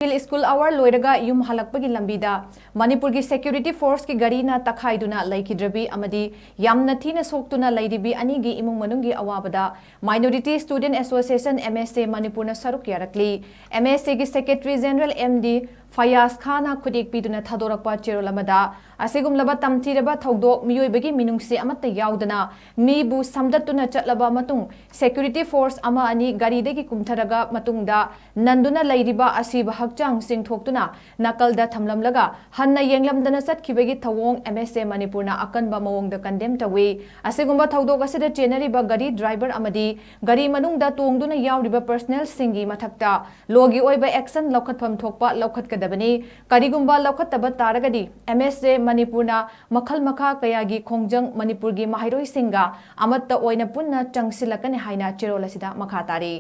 School hour लोइरागा युम हलकपगी लंबीदा मणिपुर की सिक्योरिटी फोर्स की गरीना तखाइदुना लैखिद्रबी अमदी यामना थीना सोक्तुना लैरिबी अनिगी इमुंग मनुंगी अवाबदा minority student association MSA Manipur न सरुक यारकली MSA की सेक्रेटरी जनरल MD फयाज खाना खुदेक पीदुना थादोरकपा चेरोलमदा असिगुमलबा तमथीरबा थौदोक मियोइबगी मिनुंगसे अमत्त याउदना मीबु समदत्तुना चटलबा मतुंग सिक्योरिटी फोर्स अमा अनि गारीदेगी कुमथरगा मतुंगदा नंदुना लैरिबा असिबा हक्चांग सिंगथोक्तुना नकलदा थमलमलगा हन्ना येंगलमदना चटखिबगी थवोंग MSA मणिपुरना अकनबा मवोंगदा कंडेम तवे असिगुमबा थौदोक असिदा चेनरिबा गारी ड्राइवर अमदी गारी मनुंगदा तोंगदुना याउरिबा पर्सनल सिंगी मथक्ता लोगी ओइबा एक्शन लौखतफम थोकपा लौखतकदबनी करिगुमबा लौखतबा तारगदी MSA मणिपुरना मखल मखा कयागी खोंजंग मणिपुर की महाइरोई सिंगा अमत्त ओइना पुन्ना चंगसिलकने हाइना चेरोल असिदा मखा तारी।